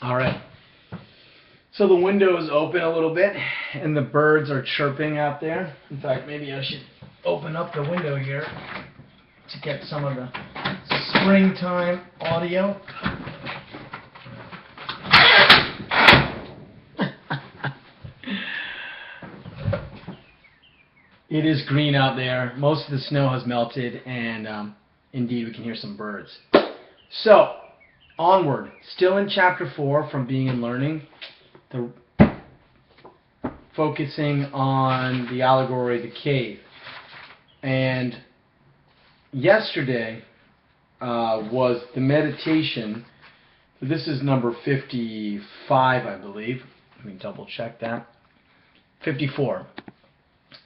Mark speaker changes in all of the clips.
Speaker 1: All right. So the window is open a little bit, and the birds are chirping out there. In fact, maybe I should open up the window here to get some of the springtime audio. It is green out there. Most of the snow has melted, and indeed we can hear some birds. So, onward. Still in chapter 4 from Being and Learning, focusing on the allegory, the cave. And yesterday was the meditation. This is number 55, I believe. Let me double check that. 54.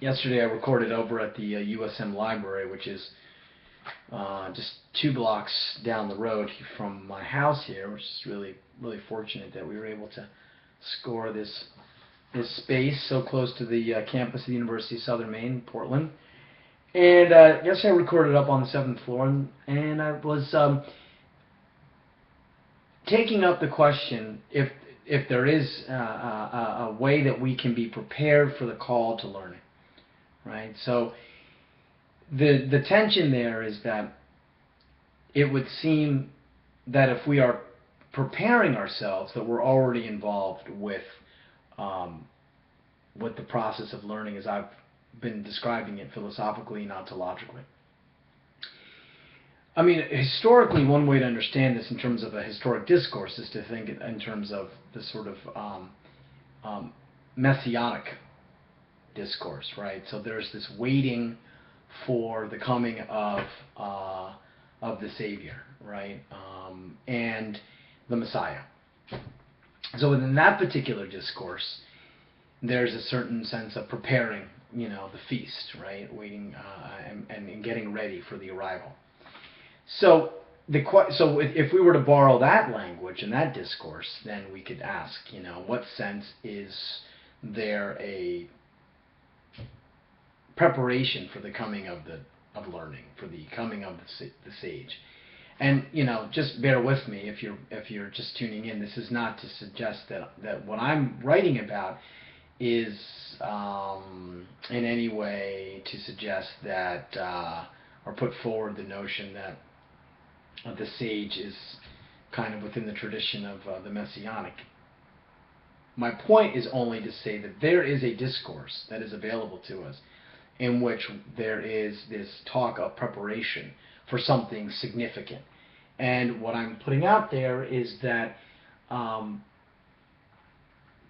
Speaker 1: Yesterday I recorded over at the USM library, which is just 2 blocks down the road from my house here, which is really fortunate that we were able to score this space so close to the campus of the University of Southern Maine, Portland. And yesterday I recorded up on the 7th floor, and I was taking up the question if there is a way that we can be prepared for the call to learning. Right? So the tension there is that it would seem that if we are preparing ourselves, that we're already involved with the process of learning as I've been describing it philosophically and ontologically. I mean, historically, one way to understand this in terms of a historic discourse is to think in terms of the sort of messianic discourse, right? So there's this waiting for the coming of the Savior, right, and the Messiah. So within that particular discourse, there's a certain sense of preparing, the feast, right, waiting and getting ready for the arrival. So if we were to borrow that language and that discourse, then we could ask, what sense is there a preparation for the coming of learning, for the coming of the sage? And just bear with me if you're just tuning in. This is not to suggest that what I'm writing about is in any way to suggest that or put forward the notion that the sage is kind of within the tradition of the messianic. My point is only to say that there is a discourse that is available to us in which there is this talk of preparation for something significant. And what I'm putting out there is that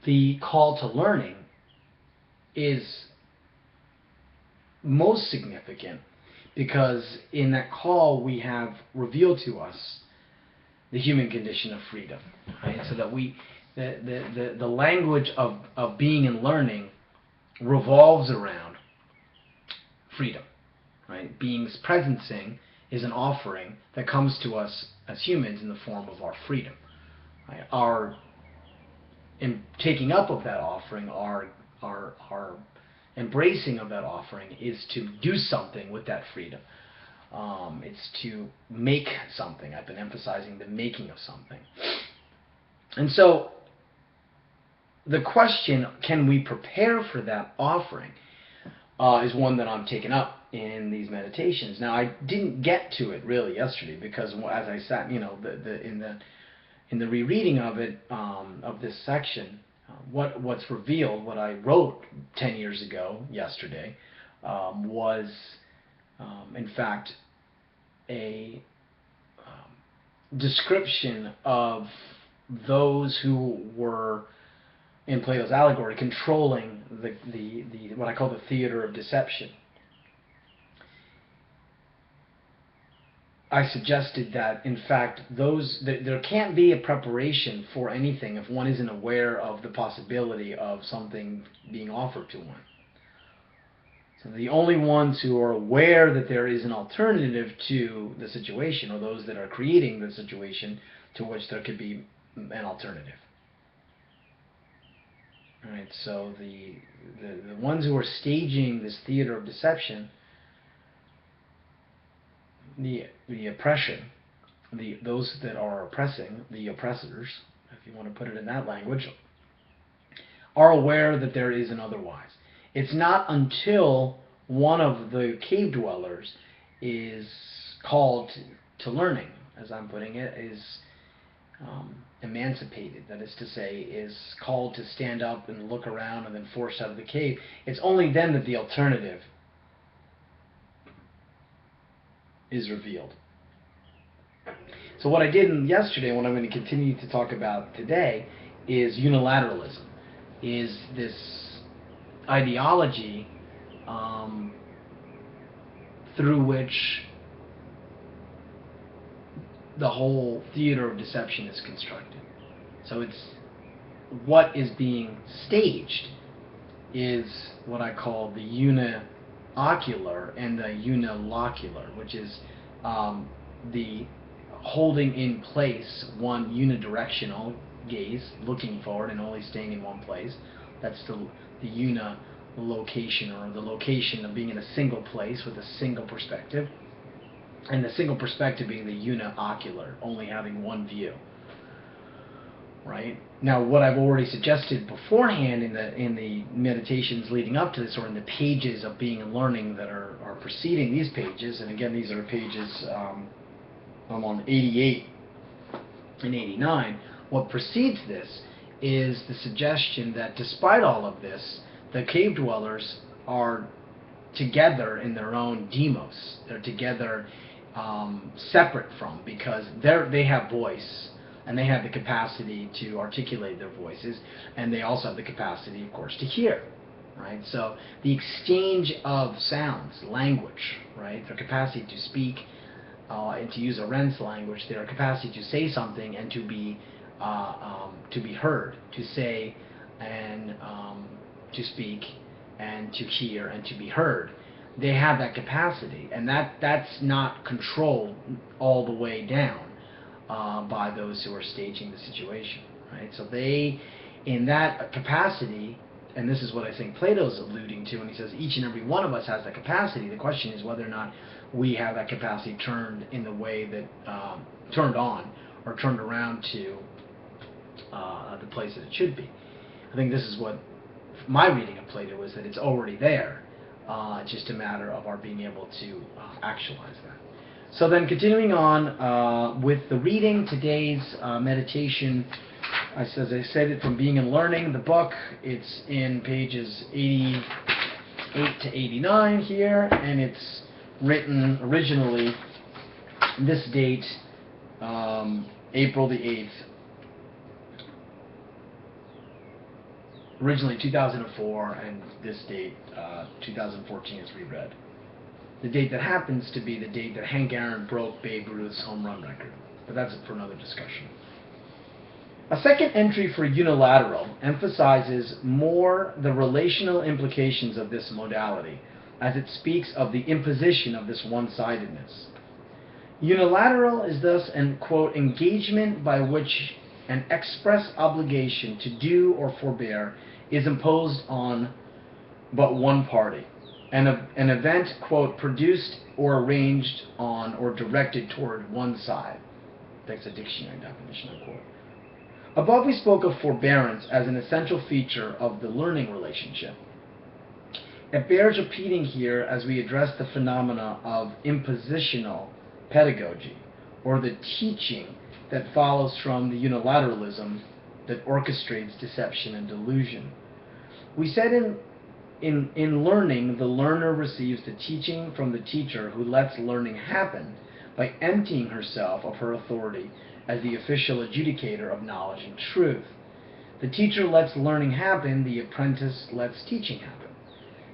Speaker 1: the call to learning is most significant because in that call we have revealed to us the human condition of freedom, right? So that the language of being and learning revolves around freedom, right? Being's presencing is an offering that comes to us as humans in the form of our freedom. Right? Our taking up of that offering, our embracing of that offering is to do something with that freedom. It's to make something. I've been emphasizing the making of something. And so the question, can we prepare for that offering, is one that I'm taking up in these meditations. Now, I didn't get to it really yesterday because as I sat, in the rereading of it, of this section, what's revealed, what I wrote 10 years ago yesterday, was in fact a description of those who were in Plato's Allegory controlling the what I call the theater of deception. I suggested that, in fact, there can't be a preparation for anything if one isn't aware of the possibility of something being offered to one. So the only ones who are aware that there is an alternative to the situation are those that are creating the situation to which there could be an alternative. All right, so the ones who are staging this theater of deception, the oppression, those that are oppressing, the oppressors, if you want to put it in that language, are aware that there is an otherwise. It's not until one of the cave dwellers is called to learning, as I'm putting it, is emancipated, that is to say, is called to stand up and look around and then forced out of the cave. It's only then that the alternative is revealed. So what I did yesterday, what I'm going to continue to talk about today, is unilateralism, is this ideology through which the whole theater of deception is constructed. So it's what is being staged is what I call the uni-ocular and the unilocular, which is the holding in place one unidirectional gaze, looking forward and only staying in one place. That's the unilocation, or the location of being in a single place with a single perspective. And the single perspective being the uni-ocular, only having one view. Right? Now, what I've already suggested beforehand in the meditations leading up to this, or in the pages of being and learning that are preceding these pages, and again, these are pages I'm on 88 and 89, what precedes this is the suggestion that despite all of this, the cave dwellers are together in their own demos. They're together separate from, because they have voice, and they have the capacity to articulate their voices, and they also have the capacity, of course, to hear. Right? So the exchange of sounds, language, right? Their capacity to speak, and to use Arendt's language, their capacity to say something and to be heard, to say and to speak and to hear and to be heard. They have that capacity, and that's not controlled all the way down by those who are staging the situation. Right? So they, in that capacity, and this is what I think Plato's alluding to when he says each and every one of us has that capacity. The question is whether or not we have that capacity turned in the way that turned on or turned around to the place that it should be. I think this is what my reading of Plato is, that it's already there. It's just a matter of our being able to actualize that. So then, continuing on with the reading, today's meditation, as I said, it from Being and Learning, the book, it's in pages 88 to 89 here, and it's written originally this date, April the 8th, originally 2004, and this date, 2014, is reread. The date that happens to be the date that Hank Aaron broke Babe Ruth's home run record. But that's for another discussion. A second entry for unilateral emphasizes more the relational implications of this modality, as it speaks of the imposition of this one-sidedness. Unilateral is thus an, quote, engagement by which an express obligation to do or forbear is imposed on but one party. An event, quote, produced or arranged on or directed toward one side. That's a dictionary definition, unquote. Above we spoke of forbearance as an essential feature of the learning relationship. It bears repeating here as we address the phenomena of impositional pedagogy, or the teaching that follows from the unilateralism that orchestrates deception and delusion. We said in learning, the learner receives the teaching from the teacher, who lets learning happen by emptying herself of her authority as the official adjudicator of knowledge and truth. The teacher lets learning happen, the apprentice lets teaching happen.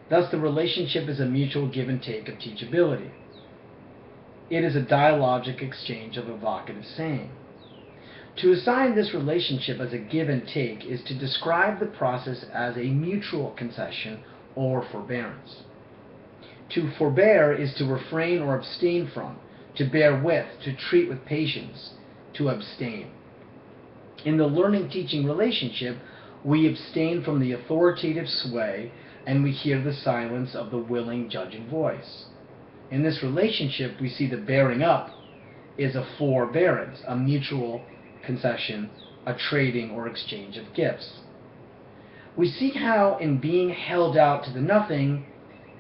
Speaker 1: Thus the relationship is a mutual give and take of teachability. It is a dialogic exchange of evocative saying. To assign this relationship as a give and take is to describe the process as a mutual concession or forbearance. To forbear is to refrain or abstain from, to bear with, to treat with patience, to abstain. In the learning-teaching relationship, we abstain from the authoritative sway, and we hear the silence of the willing, judging voice. In this relationship, we see the bearing up is a forbearance, a mutual concession a trading or exchange of gifts. We see how in being held out to the nothing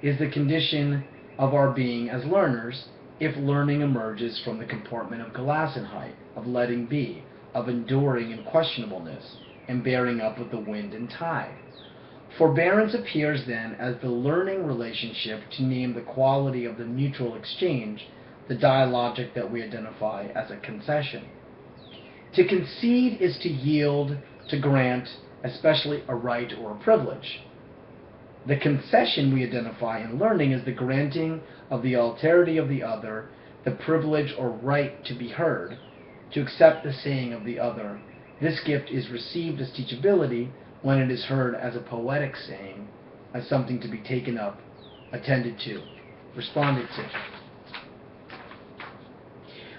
Speaker 1: is the condition of our being as learners, if learning emerges from the comportment of Gelassenheit, of letting be, of enduring unquestionableness, and bearing up with the wind and tide. Forbearance appears then as the learning relationship to name the quality of the mutual exchange, the dialogic that we identify as a concession. To concede is to yield, to grant, especially a right or a privilege. The concession we identify in learning is the granting of the alterity of the other, the privilege or right to be heard, to accept the saying of the other. This gift is received as teachability when it is heard as a poetic saying, as something to be taken up, attended to, responded to.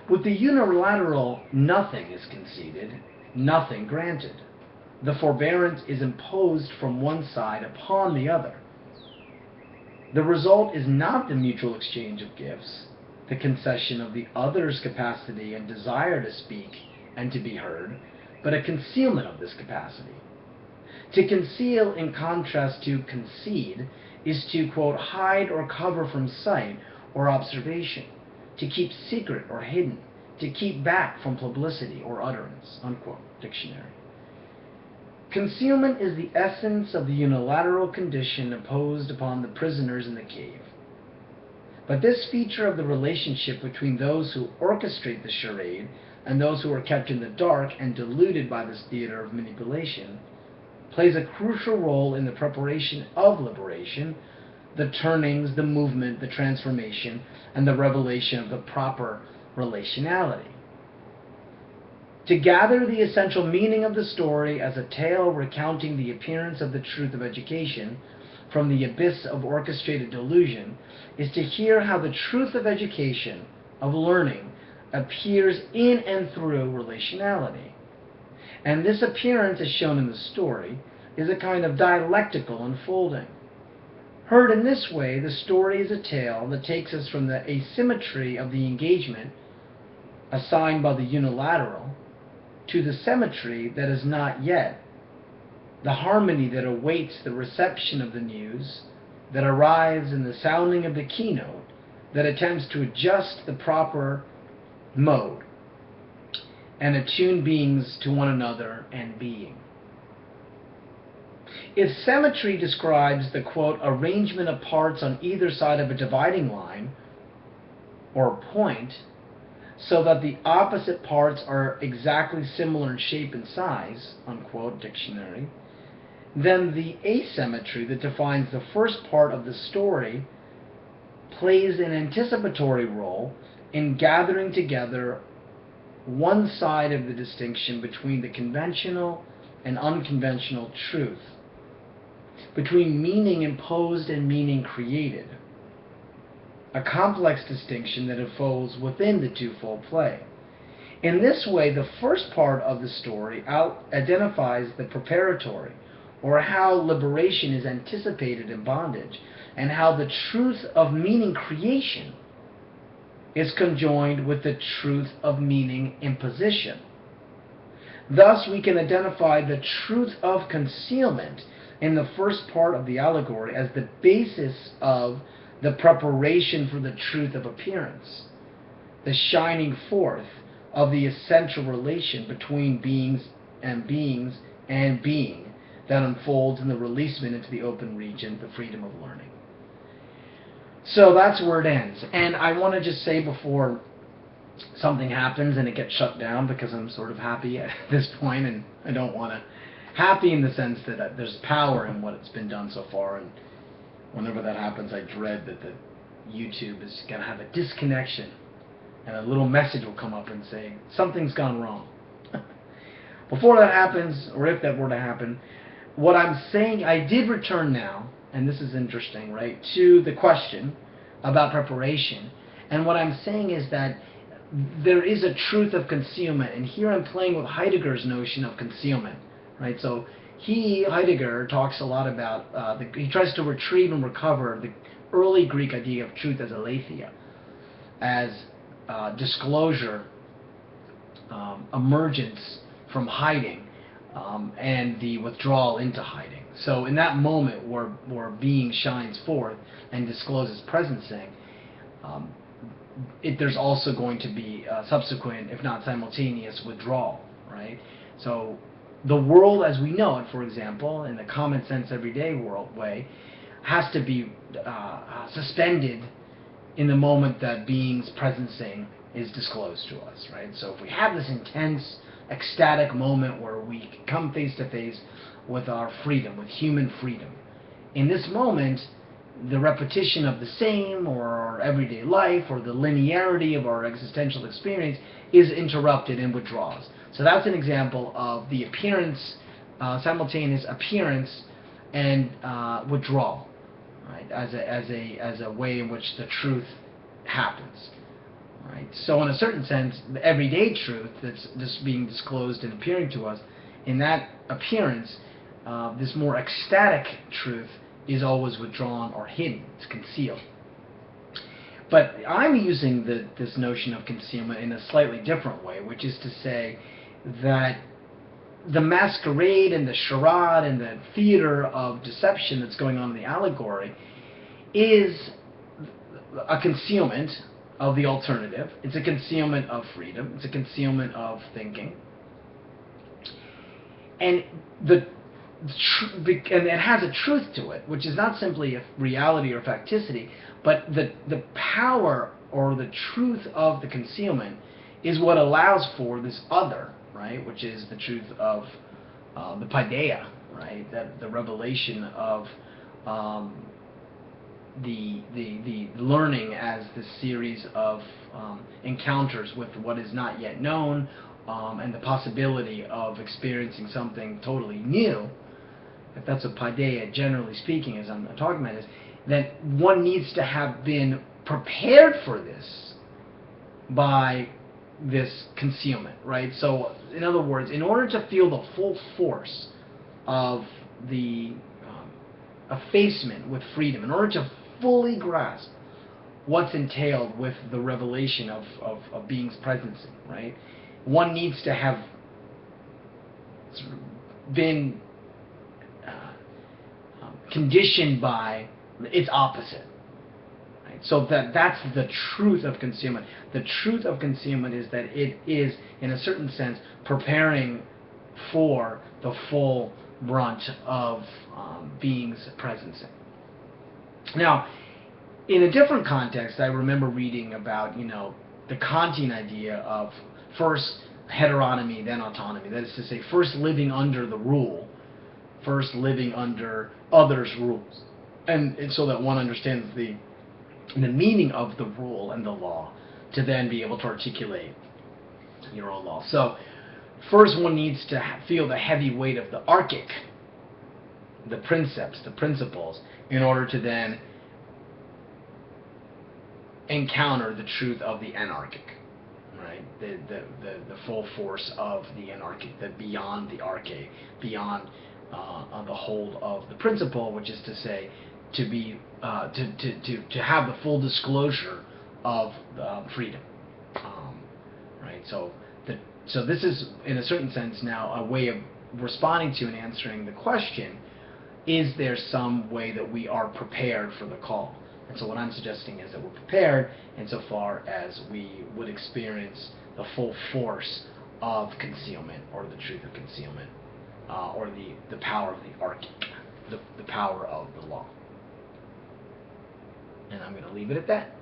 Speaker 1: With the unilateral, nothing is conceded, nothing granted. The forbearance is imposed from one side upon the other. The result is not the mutual exchange of gifts, the concession of the other's capacity and desire to speak and to be heard, but a concealment of this capacity. To conceal, in contrast to concede, is to, quote, hide or cover from sight or observation, to keep secret or hidden, to keep back from publicity or utterance, unquote, dictionary. Concealment is the essence of the unilateral condition imposed upon the prisoners in the cave. But this feature of the relationship between those who orchestrate the charade and those who are kept in the dark and deluded by this theater of manipulation plays a crucial role in the preparation of liberation, the turnings, the movement, the transformation, and the revelation of the proper relationality. To gather the essential meaning of the story as a tale recounting the appearance of the truth of education from the abyss of orchestrated delusion is to hear how the truth of education, of learning, appears in and through relationality. And this appearance, as shown in the story, is a kind of dialectical unfolding. Heard in this way, the story is a tale that takes us from the asymmetry of the engagement assigned by the unilateral to the symmetry that is not yet, the harmony that awaits the reception of the news, that arrives in the sounding of the keynote, that attempts to adjust the proper mode and attune beings to one another and being. If symmetry describes the, quote, arrangement of parts on either side of a dividing line or point, so that the opposite parts are exactly similar in shape and size, unquote, dictionary, then the asymmetry that defines the first part of the story plays an anticipatory role in gathering together one side of the distinction between the conventional and unconventional truth, between meaning imposed and meaning created, a complex distinction that unfolds within the twofold play. In this way, the first part of the story identifies the preparatory, or how liberation is anticipated in bondage, and how the truth of meaning creation is conjoined with the truth of meaning imposition. Thus, we can identify the truth of concealment in the first part of the allegory as the basis of the preparation for the truth of appearance, the shining forth of the essential relation between beings and being that unfolds in the releasement into the open region, the freedom of learning. So that's where it ends. And I want to just say before something happens and it gets shut down, because I'm sort of happy at this point, and I don't want to, happy in the sense that there's power in what's been done so far, and whenever that happens, I dread that the YouTube is going to have a disconnection, and a little message will come up and say, something's gone wrong. Before that happens, or if that were to happen, what I'm saying, I did return now, and this is interesting, right, to the question about preparation. And what I'm saying is that there is a truth of concealment, and here I'm playing with Heidegger's notion of concealment, right? So Heidegger talks a lot about, he tries to retrieve and recover the early Greek idea of truth as aletheia, as disclosure, emergence from hiding, and the withdrawal into hiding. So in that moment where being shines forth and discloses presencing, there's also going to be a subsequent, if not simultaneous, withdrawal, right? So the world as we know it, for example, in the common sense everyday world way, has to be suspended in the moment that being's presencing is disclosed to us, right? So if we have this intense, ecstatic moment where we come face to face with our freedom, with human freedom, in this moment, the repetition of the same, or our everyday life, or the linearity of our existential experience is interrupted and withdraws. So that's an example of the appearance, simultaneous appearance and withdrawal, right? As a way in which the truth happens, right? So in a certain sense, the everyday truth that's just being disclosed and appearing to us, in that appearance, this more ecstatic truth is always withdrawn or hidden. It's concealed. But I'm using this notion of concealment in a slightly different way, which is to say that the masquerade and the charade and the theater of deception that's going on in the allegory is a concealment of the alternative. It's a concealment of freedom. It's a concealment of thinking. And and it has a truth to it, which is not simply a reality or facticity, but the power or the truth of the concealment is what allows for this other, right, which is the truth of the paideia, right, that the revelation of the learning as this series of encounters with what is not yet known, and the possibility of experiencing something totally new. If that's what paideia, generally speaking, as I'm talking about, is that one needs to have been prepared for this by this concealment, right? So, in other words, in order to feel the full force of the effacement with freedom, in order to fully grasp what's entailed with the revelation of being's presence, right, one needs to have sort of been conditioned by its opposite. Right? So that's the truth of concealment. The truth of concealment is that it is, in a certain sense, preparing for the full brunt of being's presencing. Now, in a different context, I remember reading about, the Kantian idea of first heteronomy, then autonomy. That is to say, first living under the rule, first living under others' rules, and so that one understands the meaning of the rule and the law, to then be able to articulate your own law. So first one needs to feel the heavy weight of the archic, the precepts, the principles, in order to then encounter the truth of the anarchic, right? The full force of the anarchic, the beyond the arche, beyond the hold of the principle, which is to say, to be to have the full disclosure of freedom, right? So this is, in a certain sense, now a way of responding to and answering the question: is there some way that we are prepared for the call? And so what I'm suggesting is that we're prepared insofar as we would experience the full force of concealment, or the truth of concealment, or the power of the archic, the power of the law. And I'm going to leave it at that.